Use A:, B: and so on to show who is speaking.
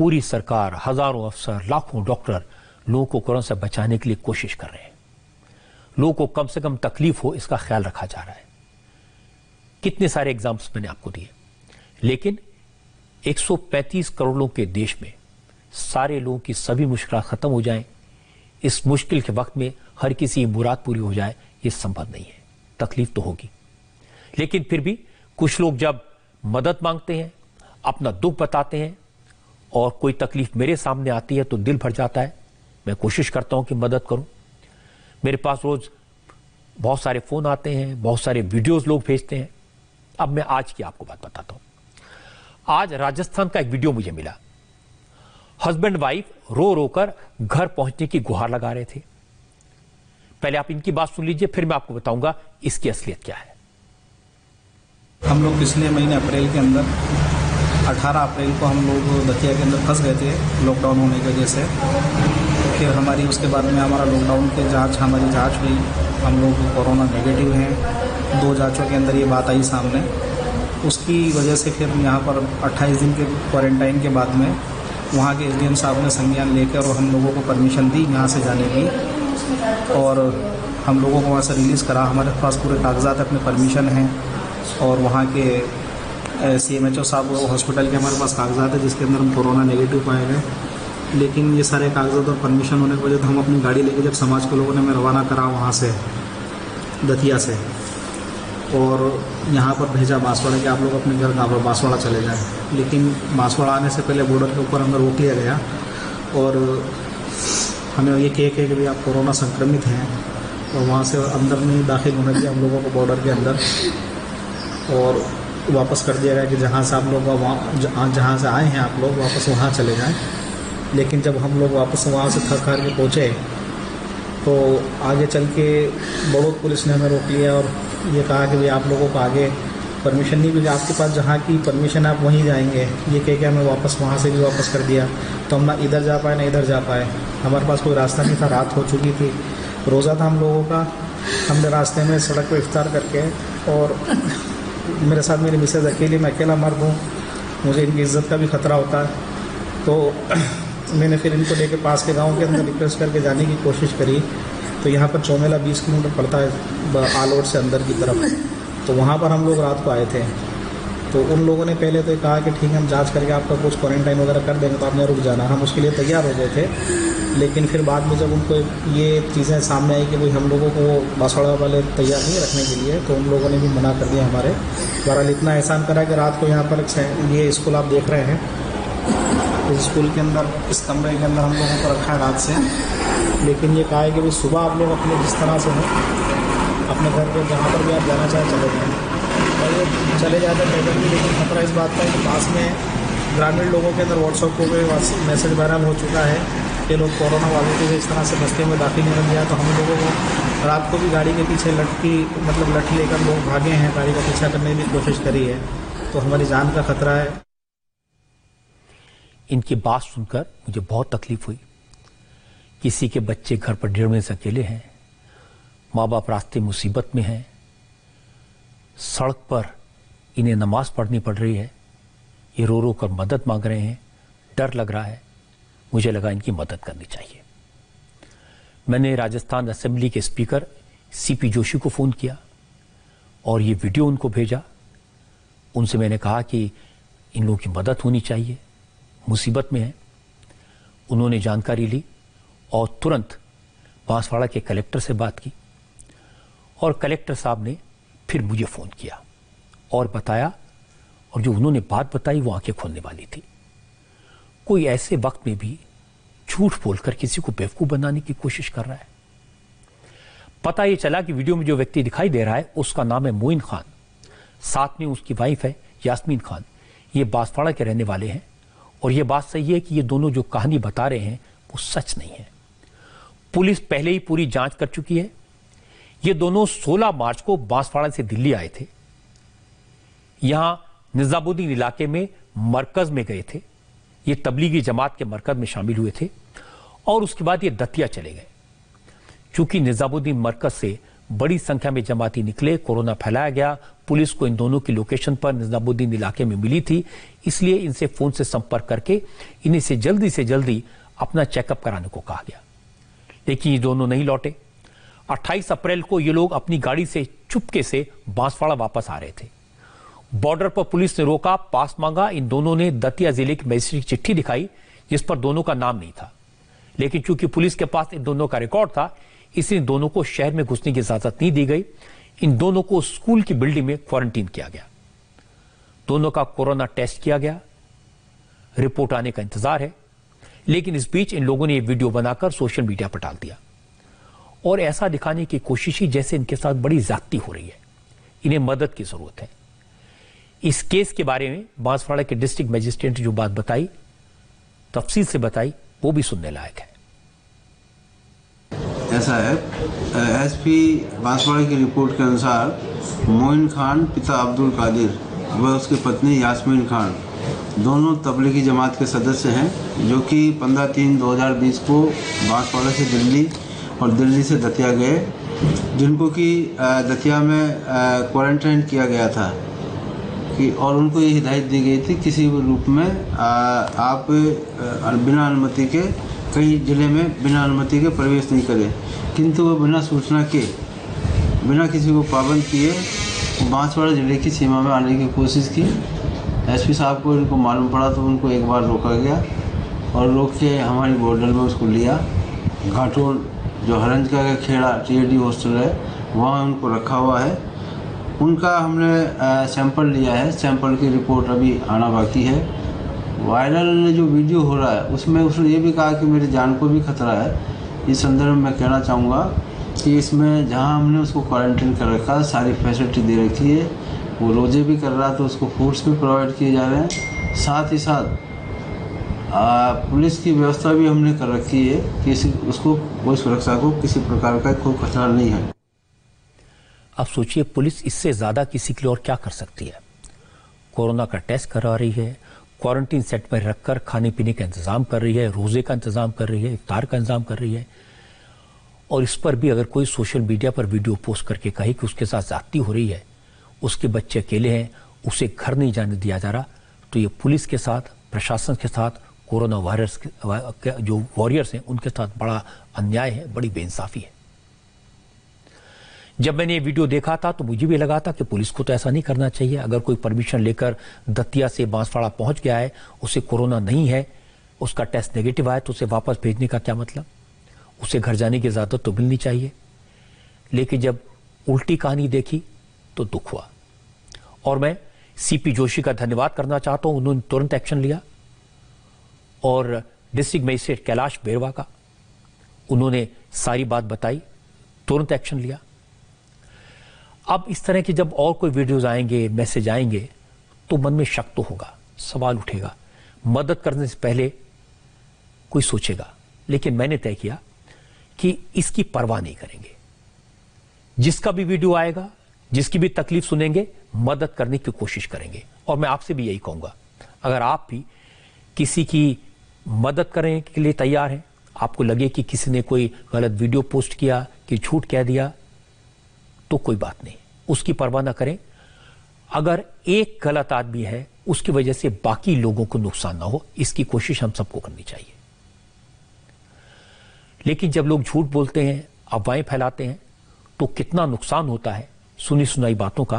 A: पूरी सरकार, हजारों अफसर, लाखों डॉक्टर लोगों को कोरोना से बचाने के लिए कोशिश कर रहे हैं। लोगों को कम से कम तकलीफ हो इसका ख्याल रखा जा रहा है। कितने सारे एग्जाम्पल्स मैंने आपको दिए, लेकिन 135 करोड़ लोगों के देश में सारे लोगों की सभी मुश्किल खत्म हो जाएं, इस मुश्किल के वक्त में हर किसी की मुराद पूरी हो जाए, ये संभव नहीं है। तकलीफ तो होगी, लेकिन फिर भी कुछ लोग जब मदद मांगते हैं, अपना दुख बताते हैं और कोई तकलीफ मेरे सामने आती है तो दिल भर जाता है। मैं कोशिश करता हूं कि मदद करूं। मेरे पास रोज बहुत सारे फोन आते हैं, बहुत सारे वीडियोस लोग भेजते हैं। अब मैं आज की आपको बात बताता हूं। आज राजस्थान का एक वीडियो मुझे मिला। हस्बैंड वाइफ रो रो कर घर पहुंचने की गुहार लगा रहे थे। पहले आप इनकी बात सुन लीजिए, फिर मैं आपको बताऊंगा इसकी असलियत क्या है।
B: हम लोग पिछले महीने अप्रैल के अंदर 18 अप्रैल को हम लोग दतिया के अंदर फंस गए थे लॉकडाउन होने की वजह से। फिर हमारी उसके बाद में हमारा लॉकडाउन के हमारी जांच हुई, हम लोग कोरोना नेगेटिव हैं। 2 जांचों के अंदर ये बात आई सामने। उसकी वजह से फिर यहाँ पर 28 दिन के क्वारंटाइन के बाद में वहाँ के एसडीएम साहब ने संज्ञान लेकर और हम लोगों को परमिशन दी यहाँ से जाने की, और हम लोगों को वहाँ से रिलीज़ करा। हमारे पास पूरे कागजात अपने परमिशन हैं और वहाँ के CMHO साहब हॉस्पिटल के हमारे पास कागजात है जिसके अंदर हम कोरोना नेगेटिव पाए गए। लेकिन ये सारे कागजात और परमिशन होने की वजह से हम अपनी गाड़ी लेके जब समाज के लोगों ने हमें रवाना करा वहाँ से दतिया से, और यहाँ पर भेजा बांसवाड़ा कि आप लोग अपने घर गाँव बांसवाड़ा चले जाएँ। लेकिन बांसवाड़ा आने से पहले बॉर्डर के ऊपर हमें रोक लिया गया और हमें ये कह के कि भाई आप कोरोना संक्रमित हैं, और वहाँ से अंदर नहीं दाखिल होने दिया हम लोगों को बॉर्डर के अंदर, और वापस कर दिया गया कि जहाँ से आप लोग जहाँ से आए हैं आप लोग वापस वहाँ चले जाएं। लेकिन जब हम लोग वापस वहाँ से थक हार के पहुँचे तो आगे चल के बड़ौद पुलिस ने हमें रोक लिया और ये कहा कि भाई आप लोगों को आगे परमिशन नहीं मिली, आपके पास जहाँ की परमिशन आप वहीं जाएंगे। ये कह के हमें वापस वहाँ से भी वापस कर दिया। तो हम ना इधर जा पाए ना इधर जा पाए, हमारे पास कोई रास्ता नहीं था, रात हो चुकी थी, रोज़ा था हम लोगों का। हमने रास्ते में सड़क पर इफ्तार करके, और मेरे साथ मेरी मिसेज अकेली, मैं अकेला मर्द हूँ, मुझे इनकी इज्जत का भी खतरा होता है। तो मैंने फिर इनको लेके पास के गांव के अंदर रिक्वेस्ट करके जाने की कोशिश करी। तो यहाँ पर चौमेला 20 किलोमीटर पड़ता है आलोट से अंदर की तरफ, तो वहाँ पर हम लोग रात को आए थे। तो उन लोगों ने पहले तो कहा कि ठीक है हम जांच करके आपका कुछ क्वारंटाइन वगैरह कर देंगे तो आपने रुक जाना, हम उसके लिए तैयार हो गए थे। लेकिन फिर बाद में जब उनको ये चीज़ें सामने आई कि भाई हम लोगों को बांसवाड़ा वाले तैयार नहीं रखने के लिए, तो उन लोगों ने भी मना कर दिया हमारे। बहरहाल इतना एहसान करा कि रात को यहाँ पर ये स्कूल आप देख रहे हैं, इस स्कूल के अंदर इस कमरे के अंदर हम लोगों को रखा है रात से। लेकिन ये कहा है कि भाई सुबह आप लोग अपने जिस तरह से हो अपने घर पे जहाँ पर भी आप जाना चाहें चले जाएँ, और ये चले जाते पैदल भी। लेकिन खतरा इस बात का है कि पास में ग्रामीण लोगों के अंदर व्हाट्सएप पे मैसेज वायरल हो चुका है कि लोग कोरोना वालों को इस तरह से बस्ते में दाखिल नहीं कर दिया। तो हम लोगों को रात को भी गाड़ी के पीछे लठ लेकर लोग भागे हैं, गाड़ी का पीछा करने की कोशिश करी है, तो हमारी जान का खतरा है।
A: इनकी बात सुनकर मुझे बहुत तकलीफ हुई। किसी के बच्चे घर पर 1.5 महीने से अकेले हैं, माँ बाप रास्ते मुसीबत में हैं, सड़क पर इन्हें नमाज पढ़नी पड़ रही है, ये रो रो कर मदद मांग रहे हैं, डर लग रहा है। मुझे लगा इनकी मदद करनी चाहिए। मैंने राजस्थान असेंबली के स्पीकर सीपी जोशी को फ़ोन किया और ये वीडियो उनको भेजा। उनसे मैंने कहा कि इन लोगों की मदद होनी चाहिए, मुसीबत में है। उन्होंने जानकारी ली और तुरंत बांसवाड़ा के कलेक्टर से बात की, और कलेक्टर साहब ने फिर मुझे फ़ोन किया और बताया, और जो उन्होंने बात बताई वो आंखें खोलने वाली थी। कोई ऐसे वक्त में भी झूठ बोलकर किसी को बेवकूफ़ बनाने की कोशिश कर रहा है। पता ये चला कि वीडियो में जो व्यक्ति दिखाई दे रहा है उसका नाम है मोइन खान, साथ में उसकी वाइफ है यास्मीन खान। ये बांसवाड़ा के रहने वाले हैं, और ये बात सही है कि ये दोनों जो कहानी बता रहे हैं वो सच नहीं है। पुलिस पहले ही पूरी जांच कर चुकी है। ये दोनों 16 मार्च को बांसवाड़ा से दिल्ली आए थे, यहां निजामुद्दीन इलाके में मरकज में गए थे। ये तबलीगी जमात के मरकज में शामिल हुए थे, और उसके बाद ये दतिया चले गए। चूंकि निजामुद्दीन मरकज से बड़ी संख्या में जमाती निकले, कोरोना फैलाया गया, पुलिस को इन दोनों की लोकेशन पर निजामुद्दीन इलाके में मिली थी, इसलिए इनसे फोन से संपर्क करके इन्हें से जल्दी अपना चेकअप कराने को कहा गया। लेकिन ये दोनों नहीं लौटे। 28 अप्रैल को ये लोग अपनी गाड़ी से चुपके से बांसवाड़ा वापस आ रहे थे। बॉर्डर पर पुलिस ने रोका, पास मांगा। इन दोनों ने दतिया जिले के मजिस्ट्रेट की चिट्ठी दिखाई जिस पर दोनों का नाम नहीं था, लेकिन चूंकि पुलिस के पास इन दोनों का रिकॉर्ड था, इसलिए दोनों को शहर में घुसने की इजाजत नहीं दी गई। इन दोनों को स्कूल की बिल्डिंग में क्वारंटीन किया गया। दोनों का कोरोना टेस्ट किया गया, रिपोर्ट आने का इंतजार है। लेकिन इस बीच इन लोगों ने ये वीडियो बनाकर सोशल मीडिया पर डाल दिया और ऐसा दिखाने की कोशिश ही जैसे इनके साथ बड़ी ज्यादती हो रही है, इन्हें मदद की जरूरत है। इस केस के बारे में बांसवाड़ा के डिस्ट्रिक्ट मजिस्ट्रेट ने जो बात बताई, तफसील से बताई, वो भी सुनने लायक है।
C: ऐसा है, एसपी बांसवाड़ा की रिपोर्ट के अनुसार मोइन खान पिता अब्दुल कादिर व उसकी पत्नी यास्मीन खान दोनों तबलीगी जमात के सदस्य हैं, जो कि 15/3/2020 को बांसवाड़ा से दिल्ली और दिल्ली से दतिया गए, जिनको कि दतिया में क्वारंटाइन किया गया था कि और उनको ये हिदायत दी गई थी किसी भी रूप में आप बिना अनुमति के कई ज़िले में बिना अनुमति के प्रवेश नहीं करें। किंतु वो बिना सूचना के, बिना किसी को पाबंद किए बांसवाड़ा ज़िले की सीमा में आने की कोशिश की। एसपी साहब को इनको मालूम पड़ा तो उनको एक बार रोका गया और रोक के हमारी बॉर्डर में उसको लिया। घाटोल जो हरंजका का खेड़ा टीएडी हॉस्टल है, वहाँ उनको रखा हुआ है। उनका हमने सैंपल लिया है, सैंपल की रिपोर्ट अभी आना बाकी है। वायरल जो वीडियो हो रहा है उसमें उसने ये भी कहा कि मेरी जान को भी खतरा है। इस संदर्भ में मैं कहना चाहूँगा कि इसमें जहाँ हमने उसको क्वारंटीन कर रखा, सारी फैसिलिटी दे रखी है, वो रोजे भी कर रहा तो उसको फूड्स भी प्रोवाइड किए जा रहे हैं। साथ ही साथ पुलिस की व्यवस्था भी हमने कर रखी है कि उसको कोई सुरक्षा को किसी प्रकार का कोई खतरा नहीं है।
A: अब सोचिए, पुलिस इससे ज्यादा किसी के लिए और क्या कर सकती है। कोरोना का टेस्ट करा रही है, क्वारंटीन सेट में रखकर खाने पीने का इंतजाम कर रही है, रोजे का इंतजाम कर रही है, इफ्तार का इंतजाम कर रही है। और इस पर भी अगर कोई सोशल मीडिया पर वीडियो पोस्ट करके कहे कि उसके साथ ज्यादती हो रही है, उसके बच्चे अकेले हैं, उसे घर नहीं जाने दिया जा रहा, तो ये पुलिस के साथ, प्रशासन के साथ, कोरोना वायरस जो वॉरियर्स हैं उनके साथ बड़ा अन्याय है, बड़ी बेइंसाफी है। जब मैंने ये वीडियो देखा था तो मुझे भी लगा था कि पुलिस को तो ऐसा नहीं करना चाहिए। अगर कोई परमिशन लेकर दतिया से बांसवाड़ा पहुंच गया है, उसे कोरोना नहीं है, उसका टेस्ट नेगेटिव आया, तो उसे वापस भेजने का क्या मतलब? उसे घर जाने की इजाजत तो मिलनी चाहिए। लेकिन जब उल्टी कहानी देखी तो दुख हुआ। और मैं सीपी जोशी का धन्यवाद करना चाहता हूं, उन्होंने तुरंत एक्शन लिया। और डिस्ट्रिक्ट मजिस्ट्रेट कैलाश बेरवा का, उन्होंने सारी बात बताई, तुरंत एक्शन लिया। अब इस तरह के जब और कोई वीडियोस आएंगे, मैसेज आएंगे, तो मन में शक तो होगा, सवाल उठेगा। मदद करने से पहले कोई सोचेगा। लेकिन मैंने तय किया कि इसकी परवाह नहीं करेंगे। जिसका भी वीडियो आएगा, जिसकी भी तकलीफ सुनेंगे, मदद करने की कोशिश करेंगे। और मैं आपसे भी यही कहूंगा, अगर आप भी किसी की मदद करने के लिए तैयार हैं, आपको लगे कि किसी ने कोई गलत वीडियो पोस्ट किया, कि झूठ कह दिया, तो कोई बात नहीं, उसकी परवाह ना करें। अगर एक गलत आदमी है, उसकी वजह से बाकी लोगों को नुकसान ना हो, इसकी कोशिश हम सबको करनी चाहिए। लेकिन जब लोग झूठ बोलते हैं, अफवाहें फैलाते हैं, तो कितना नुकसान होता है सुनी सुनाई बातों का